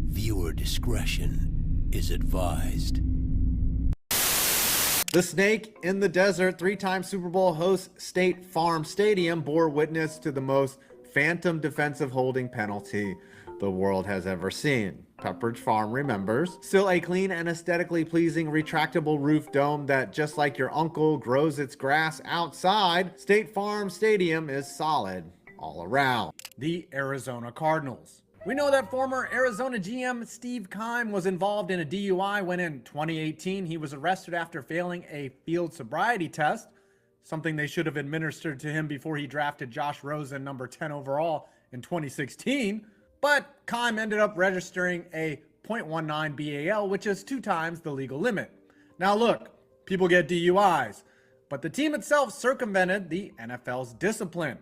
Viewer discretion is advised. The snake in the desert, three-time Super Bowl host State Farm Stadium bore witness to the most phantom defensive holding penalty the world has ever seen. Pepperidge Farm remembers. Still a clean and aesthetically pleasing retractable roof dome that, just like your uncle, grows its grass outside, State Farm Stadium is solid all around. The Arizona Cardinals. We know that former Arizona GM Steve Keim was involved in a DUI when in 2018 he was arrested after failing a field sobriety test, something they should have administered to him before he drafted Josh Rosen number 10 overall in 2016. But Keim ended up registering a .19 BAL, which is 2 times the legal limit. Now look, people get DUIs, but the team itself circumvented the NFL's discipline.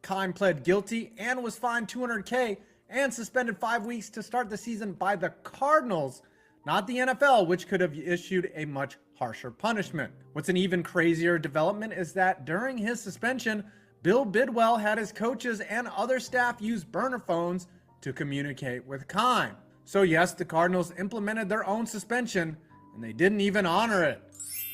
Keim pled guilty and was fined $200K and suspended 5 weeks to start the season by the Cardinals, not the NFL, which could have issued a much harsher punishment. What's an even crazier development is that during his suspension, Bill Bidwell had his coaches and other staff use burner phones to communicate with Keim. So yes, the Cardinals implemented their own suspension, and they didn't even honor it.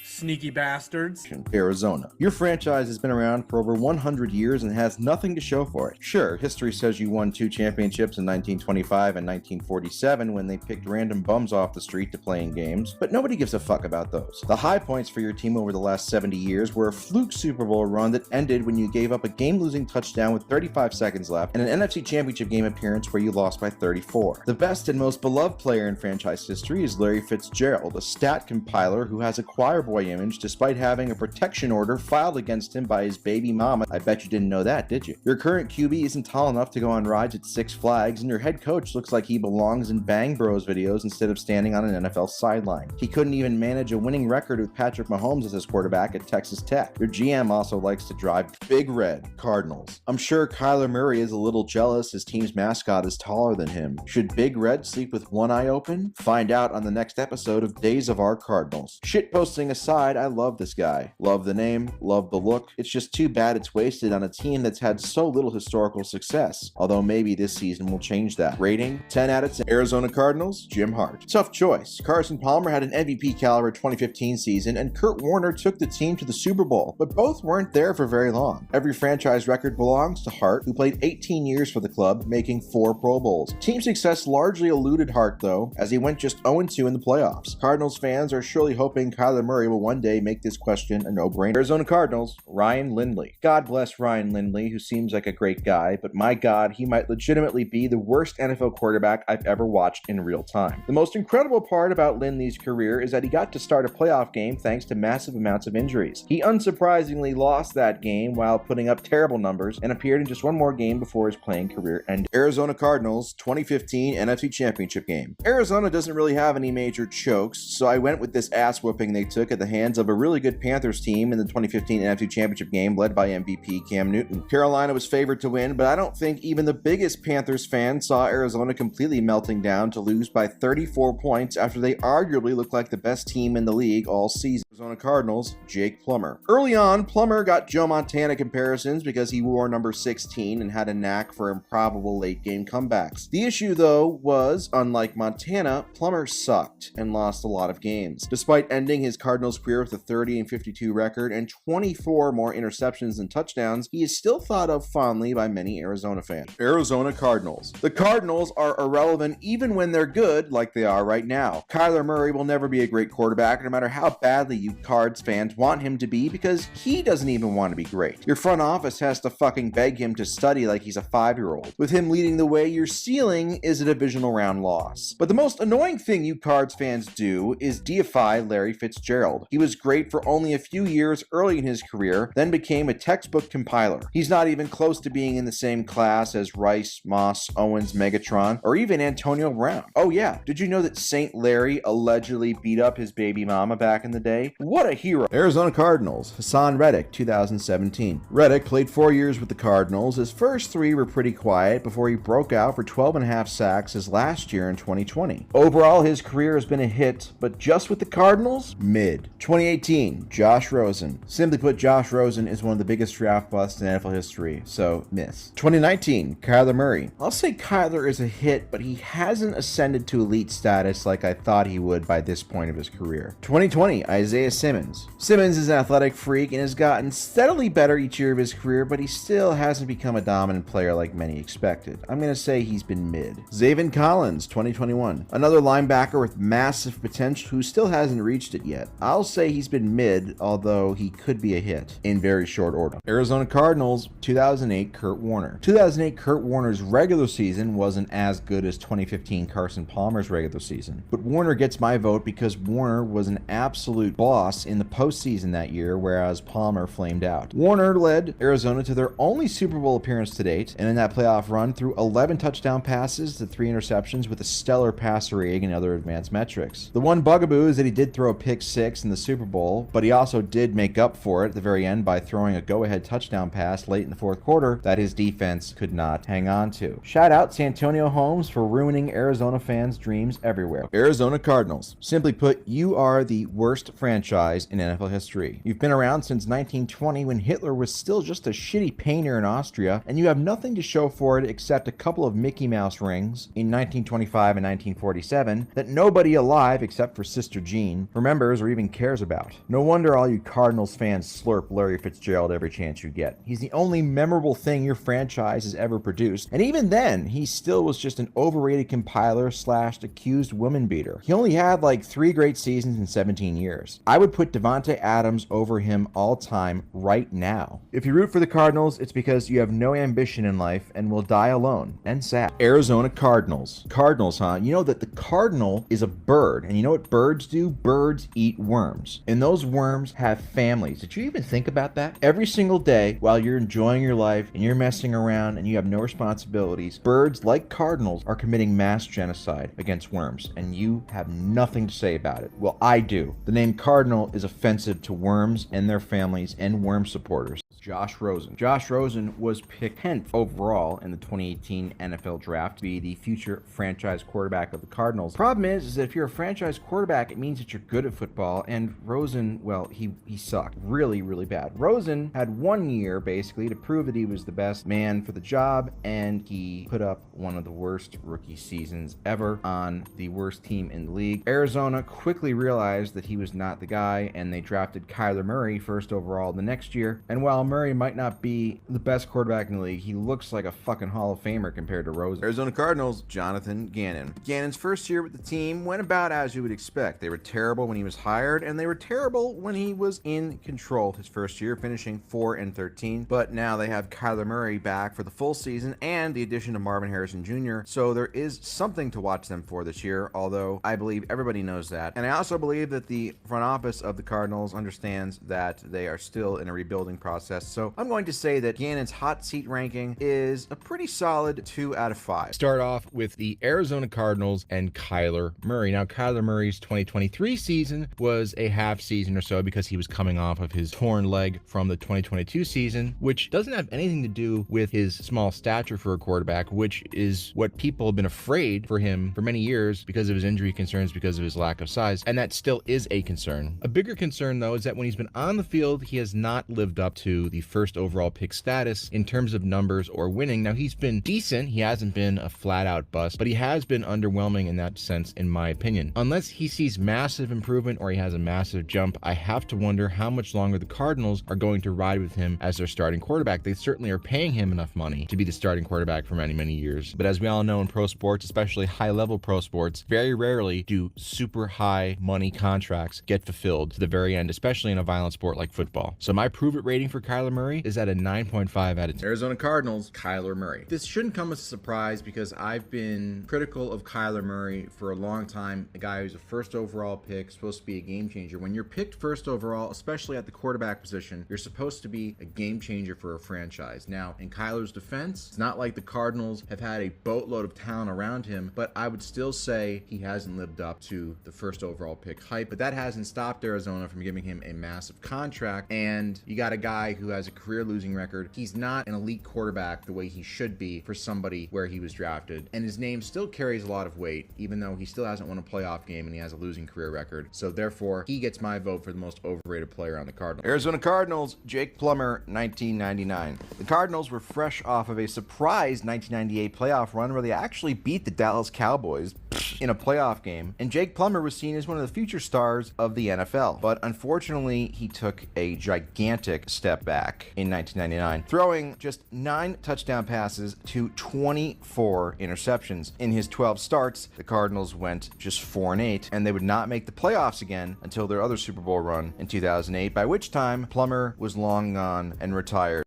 Sneaky bastards. Arizona. Your franchise has been around for over 100 years and has nothing to show for it. Sure, history says you won 2 championships in 1925 and 1947 when they picked random bums off the street to play in games, but nobody gives a fuck about those. The high points for your team over the last 70 years were a fluke Super Bowl run that ended when you gave up a game-losing touchdown with 35 seconds left and an NFC Championship game appearance where you lost by 34. The best and most beloved player in franchise history is Larry Fitzgerald, a stat compiler who has a choir boy image despite having a protection order filed against him by his baby mama. I bet you didn't know that, did you? Your current QB isn't tall enough to go on rides at Six Flags, and your head coach looks like he belongs in Bang Bros videos instead of standing on an NFL sideline. He couldn't even manage a winning record with Patrick Mahomes as his quarterback at Texas Tech. Your GM also likes to drive Big Red Cardinals. I'm sure Kyler Murray is a little jealous his team's mascot is taller than him. Should Big Red sleep with one eye open? Find out on the next episode of Days of Our Cardinals. Shitposting aside, I love this guy. Love the name, love the look. It's just too bad it's wasted on a team that's had so little historical success. Although maybe this season will change that. Rating, 10 out of 10. Arizona Cardinals, Jim Hart. Tough choice. Carson Palmer had an MVP caliber 2015 season, and Kurt Warner took the team to the Super Bowl, but both weren't there for very long. Every franchise record belongs to Hart, who played 18 years for the club, making 4 Pro Bowls. Team success largely eluded Hart, though, as he went just 0-2 in the playoffs. Cardinals fans are surely hoping Kyler Murray will one day make this question a no-brainer. Arizona Cardinals, Ryan Lindley. God bless Ryan Lindley, who seems like a great guy, but my God, he might legitimately be the worst NFL quarterback I've ever watched in real time. The most incredible part about Lindley's career is that he got to start a playoff game thanks to massive amounts of injuries. He unsurprisingly lost that game while putting up terrible numbers and appeared in just one more game before his playing career ended. Arizona Cardinals, 2015 NFC Championship game. Arizona doesn't really have any major chokes, so I went with this ass whooping they took at the hands of a really good Panthers team in the 2015 NFC Championship game led by MVP Cam Newton. Carolina was favored to win, but I don't think even the biggest Panthers fan saw Arizona completely melting down to lose by 34 points after they arguably looked like the best team in the league all season. Arizona Cardinals, Jake Plummer. Early on, Plummer got Joe Montana comparisons because he wore number 16 and had a knack for improbable late-game comebacks. The issue, though, was, unlike Montana, Plummer sucked and lost a lot of games. Despite ending his Cardinals career with a 30-52 record and 24 more interceptions than touchdowns, he is still thought of fondly by many Arizona fans. Arizona Cardinals. The Cardinals are irrelevant even when they're good, like they are right now. Kyler Murray will never be a great quarterback, no matter how badly you Cards fans want him to be, because he doesn't even want to be great. Your front office has to fucking beg him to study like he's a 5-year-old. With him leading the way, your ceiling is a divisional round loss. But the most annoying thing you Cards fans do is deify Larry Fitzgerald. He was great for only a few years early in his career, then became a textbook compiler. He's not even close to being in the same class as Rice, Moss, Owens, Megatron, or even Antonio Brown. Oh yeah, did you know that Saint Larry allegedly beat up his baby mama back in the day? What a hero. Arizona Cardinals, Hassan Reddick, 2017. Reddick played 4 years with the Cardinals. His first 3 were pretty quiet before he broke out for 12.5 sacks his last year in 2020. Overall, his career has been a hit, but just with the Cardinals, mid. mid. 2018, Josh Rosen. Simply put, Josh Rosen is one of the biggest draft busts in NFL history, so miss. 2019, Kyler Murray. I'll say Kyler is a hit, but he hasn't ascended to elite status like I thought he would by this point of his career. 2020, Isaiah Simmons. Simmons is an athletic freak and has gotten steadily better each year of his career, but he still hasn't become a dominant player like many expected. I'm going to say he's been mid. Zaven Collins, 2021. Another linebacker with massive potential who still hasn't reached it yet. I'll say he's been mid, although he could be a hit in very short order. Arizona Cardinals, 2008 Kurt Warner. 2008 Kurt Warner's regular season wasn't as good as 2015 Carson Palmer's regular season, but Warner gets my vote because Warner was an absolute boss in the postseason that year, whereas Palmer flamed out. Warner led Arizona to their only Super Bowl appearance to date, and in that playoff run threw 11 touchdown passes to 3 interceptions with a stellar passer rating and other advanced metrics. The one bugaboo is that he did throw a pick 6 in the Super Bowl, but he also did make up for it at the very end by throwing a go-ahead touchdown pass late in the fourth quarter that his defense could not hang on to. Shout out Santonio Holmes for ruining Arizona fans' dreams everywhere. Arizona Cardinals. Simply put, you are the worst franchise in NFL history. You've been around since 1920 when Hitler was still just a shitty painter in Austria, and you have nothing to show for it except a couple of Mickey Mouse rings in 1925 and 1947 that nobody alive except for Sister Jean remembers or even cares about. No wonder all you Cardinals fans slurp Larry Fitzgerald every chance you get. He's the only memorable thing your franchise has ever produced, and even then, he still was just an overrated compiler / accused woman beater. He only had like 3 great seasons in 17 years. I would put Devontae Adams over him all time right now. If you root for the Cardinals, it's because you have no ambition in life and will die alone and sad. Arizona Cardinals. Cardinals, huh? You know that the cardinal is a bird, and you know what birds do? Birds eat worms, and those worms have families. Did you even think about that? Every single day while you're enjoying your life and you're messing around and you have no responsibilities, birds like cardinals are committing mass genocide against worms, and you have nothing to say about it. Well, I do. The name cardinal is offensive to worms and their families and worm supporters. Josh Rosen. Josh Rosen was picked 10th overall in the 2018 NFL draft to be the future franchise quarterback of the Cardinals. Problem is that if you're a franchise quarterback, it means that you're good at football, and Rosen, well, he sucked really, really bad. Rosen had 1 year basically to prove that he was the best man for the job, and he put up one of the worst rookie seasons ever on the worst team in the league. Arizona quickly realized that he was not the guy, and they drafted Kyler Murray first overall the next year, and while Murray might not be the best quarterback in the league, he looks like a fucking Hall of Famer compared to Rosen. Arizona Cardinals, Jonathan Gannon. Gannon's first year with the team went about as you would expect. They were terrible when he was hired, and they were terrible when he was in control his first year, finishing 4-13. But now they have Kyler Murray back for the full season and the addition of Marvin Harrison Jr., so there is something to watch them for this year, although I believe everybody knows that. And I also believe that the front office of the Cardinals understands that they are still in a rebuilding process. So I'm going to say that Gannon's hot seat ranking is a pretty solid 2 out of 5. Start off with the Arizona Cardinals and Kyler Murray. Now, Kyler Murray's 2023 season was a half season or so because he was coming off of his torn leg from the 2022 season, which doesn't have anything to do with his small stature for a quarterback, which is what people have been afraid for him for many years because of his injury concerns, because of his lack of size, and that still is a concern. A bigger concern, though, is that when he's been on the field, he has not lived up to the first overall pick status in terms of numbers or winning. Now, he's been decent. He hasn't been a flat-out bust, but he has been underwhelming in that sense, in my opinion. Unless he sees massive improvement or he has a massive jump, I have to wonder how much longer the Cardinals are going to ride with him as their starting quarterback. They certainly are paying him enough money to be the starting quarterback for many, many years. But as we all know in pro sports, especially high-level pro sports, very rarely do super high money contracts get fulfilled to the very end, especially in a violent sport like football. So my prove it rating for Kyler Murray is at a 9.5 out of 10. Arizona Cardinals, Kyler Murray. This shouldn't come as a surprise because I've been critical of Kyler Murray for a long time. A guy who's a first overall pick, supposed to be a game changer. When you're picked first overall, especially at the quarterback position, you're supposed to be a game changer for a franchise. Now, in Kyler's defense, it's not like the Cardinals have had a boatload of talent around him, but I would still say he hasn't lived up to the first overall pick hype, but that hasn't stopped Arizona from giving him a massive contract, and you got a guy who has a career losing record. He's not an elite quarterback the way he should be for somebody where he was drafted. And his name still carries a lot of weight, even though he still hasn't won a playoff game and he has a losing career record. So therefore, he gets my vote for the most overrated player on the Cardinals. Arizona Cardinals, Jake Plummer, 1999. The Cardinals were fresh off of a surprise 1998 playoff run where they actually beat the Dallas Cowboys in a playoff game, and Jake Plummer was seen as one of the future stars of the NFL. But unfortunately, he took a gigantic step back in 1999, throwing just 9 touchdown passes to 24 interceptions. In his 12 starts, the Cardinals went just 4-8, and they would not make the playoffs again until their other Super Bowl run in 2008, by which time Plummer was long gone and retired.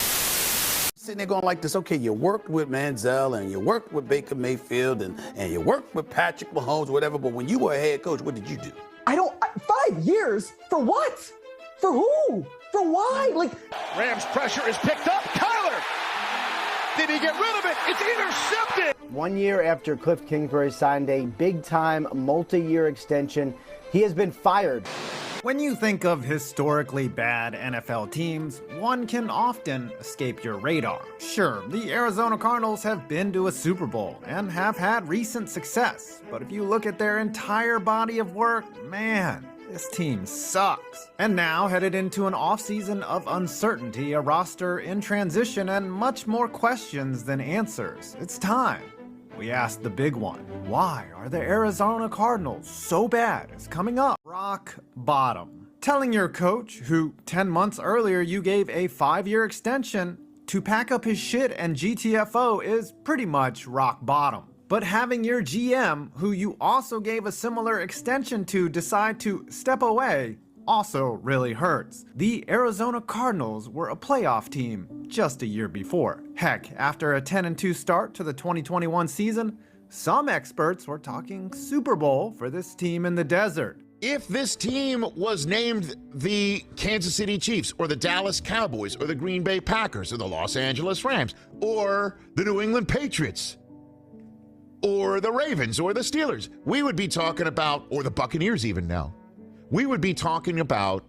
Sitting there going like this, okay, you worked with Manziel and you worked with Baker Mayfield and you worked with Patrick Mahomes, whatever, but when you were a head coach, what did you do? 5 years? For what? For who? For why? Rams pressure is picked up. Kyler! Did he get rid of it? It's intercepted! 1 year after Cliff Kingsbury signed a big-time multi-year extension, he has been fired. When you think of historically bad NFL teams, one can often escape your radar. Sure, the Arizona Cardinals have been to a Super Bowl and have had recent success, but if you look at their entire body of work, man, this team sucks. And now, headed into an offseason of uncertainty, a roster in transition, and much more questions than answers, it's time we asked the big one. Why are the Arizona Cardinals so bad? It's coming up. Rock bottom. Telling your coach, who 10 months earlier you gave a 5-year extension, to pack up his shit and GTFO is pretty much rock bottom. But having your GM, who you also gave a similar extension to, decide to step away also really hurts. The Arizona Cardinals were a playoff team just a year before. Heck, after a 10-2 start to the 2021 season, some experts were talking Super Bowl for this team in the desert. If this team was named the Kansas City Chiefs or the Dallas Cowboys or the Green Bay Packers or the Los Angeles Rams or the New England Patriots or the Ravens or the Steelers, we would be talking about, or the Buccaneers even now, we would be talking about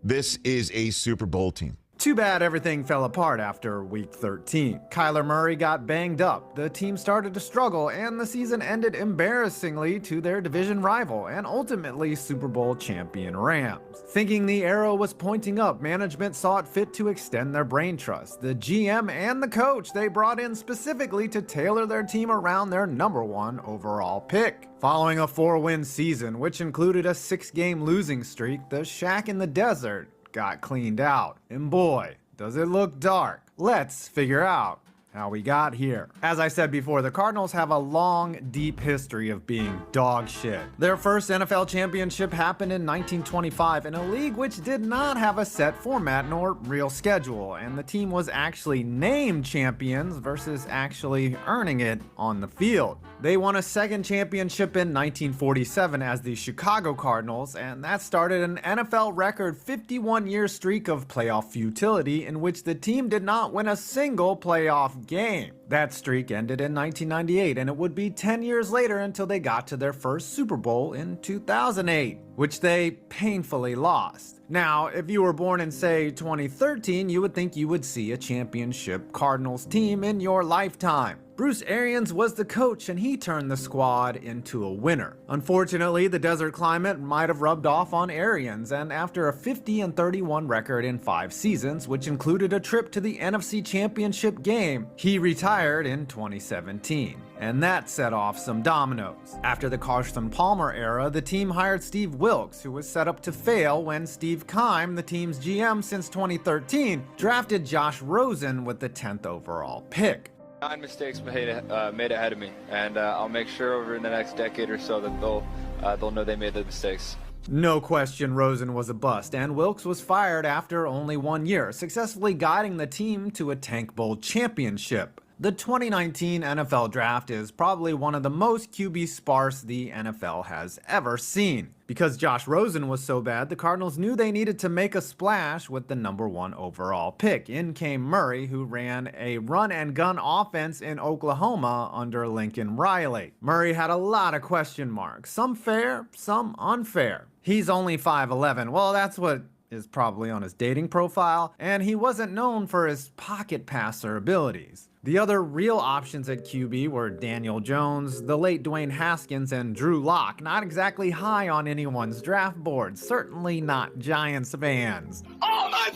this is a Super Bowl team. Too bad everything fell apart after week 13. Kyler Murray got banged up, the team started to struggle, and the season ended embarrassingly to their division rival and ultimately Super Bowl champion Rams. Thinking the arrow was pointing up, management saw it fit to extend their brain trust. The GM and the coach they brought in specifically to tailor their team around their #1 overall pick. Following a 4-win season, which included a 6-game losing streak, the shack in the desert got cleaned out. And boy, does it look dark. Let's figure out how we got here. As I said before, the Cardinals have a long, deep history of being dog shit. Their first NFL championship happened in 1925 in a league which did not have a set format nor real schedule, and the team was actually named champions versus actually earning it on the field. They won a second championship in 1947 as the Chicago Cardinals, and that started an NFL record 51-year streak of playoff futility in which the team did not win a single playoff game. That streak ended in 1998, and it would be 10 years later until they got to their first Super Bowl in 2008, which they painfully lost. Now, if you were born in, say, 2013, you would think you would see a championship Cardinals team in your lifetime. Bruce Arians was the coach, and he turned the squad into a winner. Unfortunately, the desert climate might have rubbed off on Arians, and after a 50-31 record in 5 seasons, which included a trip to the NFC Championship game, he retired in 2017. And that set off some dominoes. After the Carson Palmer era, the team hired Steve Wilks, who was set up to fail when Steve Keim, the team's GM since 2013, drafted Josh Rosen with the 10th overall pick. 9 mistakes made ahead of me, and I'll make sure over in the next decade or so that they'll know they made the mistakes. No question Rosen was a bust, and Wilks was fired after only 1 year, successfully guiding the team to a Tank Bowl championship. The 2019 NFL Draft is probably one of the most QB sparse the NFL has ever seen. Because Josh Rosen was so bad, the Cardinals knew they needed to make a splash with the #1 overall pick. In came Murray, who ran a run-and-gun offense in Oklahoma under Lincoln Riley. Murray had a lot of question marks, some fair, some unfair. He's only 5'11". Well, that's what is probably on his dating profile, and he wasn't known for his pocket passer abilities. The other real options at QB were Daniel Jones, the late Dwayne Haskins, and Drew Lock. Not exactly high on anyone's draft board, certainly not Giants fans. Oh my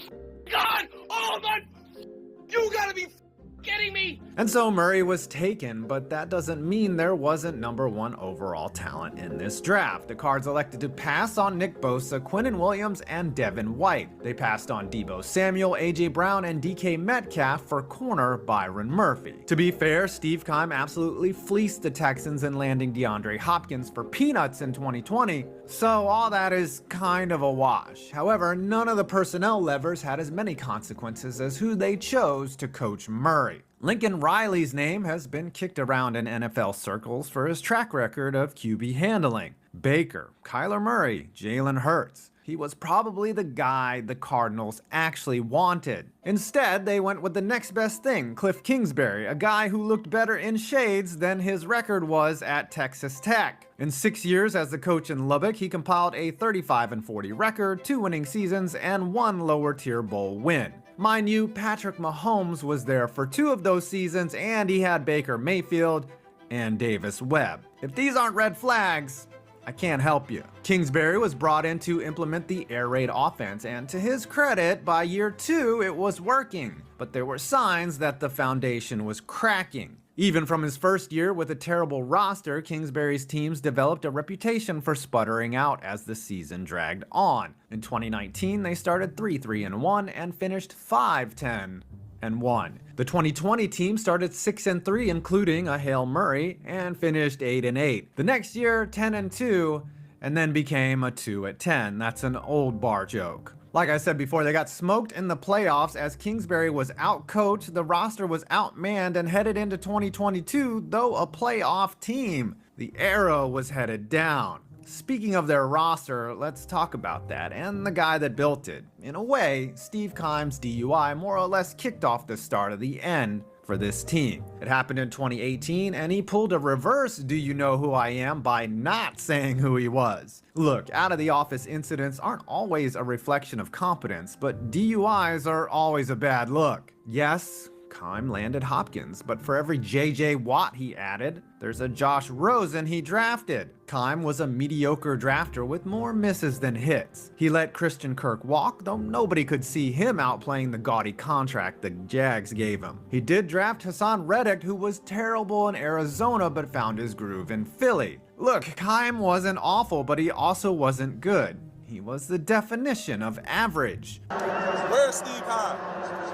God! Oh my... You gotta be kidding me! And so Murray was taken, but that doesn't mean there wasn't #1 overall talent in this draft. The Cards elected to pass on Nick Bosa, Quinnen Williams, and Devin White. They passed on Deebo Samuel, A.J. Brown, and DK Metcalf for corner Byron Murphy. To be fair, Steve Keim absolutely fleeced the Texans in landing DeAndre Hopkins for peanuts in 2020, so all that is kind of a wash. However, none of the personnel levers had as many consequences as who they chose to coach Murray. Lincoln Riley's name has been kicked around in NFL circles for his track record of QB handling. Baker, Kyler Murray, Jalen Hurts. He was probably the guy the Cardinals actually wanted. Instead, they went with the next best thing, Cliff Kingsbury, a guy who looked better in shades than his record was at Texas Tech. In 6 years as the coach in Lubbock, he compiled a 35-40 record, 2 winning seasons, and 1 lower-tier bowl win. Mind you, Patrick Mahomes was there for 2 of those seasons, and he had Baker Mayfield and Davis Webb. If these aren't red flags, I can't help you. Kingsbury was brought in to implement the air raid offense, and to his credit, by year 2, it was working. But there were signs that the foundation was cracking. Even from his first year with a terrible roster, Kingsbury's teams developed a reputation for sputtering out as the season dragged on. In 2019, they started 3-3-1 and finished 5-10-1. The 2020 team started 6-3, including a Hail Murray, and finished 8-8. The next year, 10-2, and then became a 2-10. That's an old bar joke. Like I said before, they got smoked in the playoffs as Kingsbury was outcoached, the roster was outmanned, and headed into 2022, though a playoff team. The arrow was headed down. Speaking of their roster, let's talk about that and the guy that built it. In a way, Steve Keim's DUI more or less kicked off the start of the end for this team. It happened in 2018, and he pulled a reverse "do you know who I am" by not saying who he was. Look, out of the office incidents aren't always a reflection of competence, but DUIs are always a bad look. Yes, Keim landed Hopkins, but for every J.J. Watt he added, there's a Josh Rosen he drafted. Keim was a mediocre drafter with more misses than hits. He let Christian Kirk walk, though nobody could see him outplaying the gaudy contract the Jags gave him. He did draft Hassan Reddick, who was terrible in Arizona but found his groove in Philly. Look, Keim wasn't awful, but he also wasn't good. He was the definition of average. Where's Steve Keim?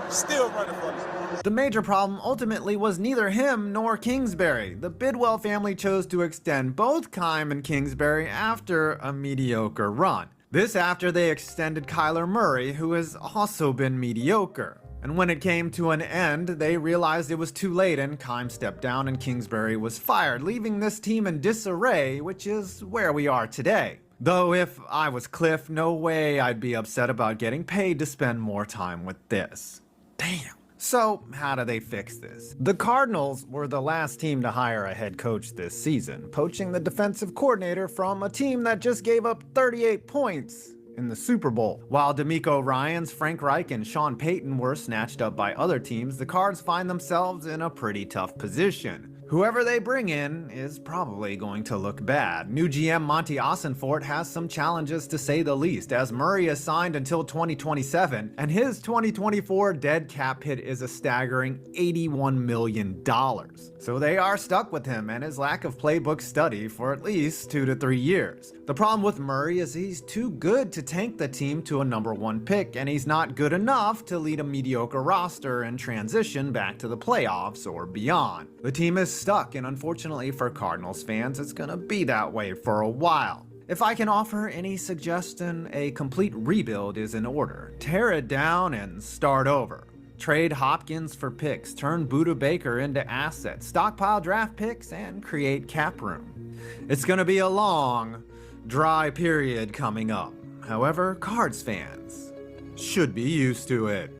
Still running for me. The major problem ultimately was neither him nor Kingsbury. The Bidwell family chose to extend both Keim and Kingsbury after a mediocre run. This after they extended Kyler Murray, who has also been mediocre. And when it came to an end, they realized it was too late and Keim stepped down and Kingsbury was fired, leaving this team in disarray, which is where we are today. Though if I was Cliff, no way I'd be upset about getting paid to spend more time with this. Damn. So, how do they fix this? The Cardinals were the last team to hire a head coach this season, poaching the defensive coordinator from a team that just gave up 38 points in the Super Bowl. While DeMeco Ryans, Frank Reich, and Sean Payton were snatched up by other teams, the Cards find themselves in a pretty tough position. Whoever they bring in is probably going to look bad. New GM Monty Ossenfort has some challenges to say the least, as Murray is signed until 2027, and his 2024 dead cap hit is a staggering $81 million. So they are stuck with him and his lack of playbook study for at least 2 to 3 years. The problem with Murray is he's too good to tank the team to a #1 pick, and he's not good enough to lead a mediocre roster and transition back to the playoffs or beyond. The team is stuck, and unfortunately for Cardinals fans, it's gonna be that way for a while. If I can offer any suggestion, a complete rebuild is in order. Tear it down and start over. Trade Hopkins for picks, turn Budda Baker into assets, stockpile draft picks, and create cap room. It's gonna be a long, dry period coming up. However, Cards fans should be used to it.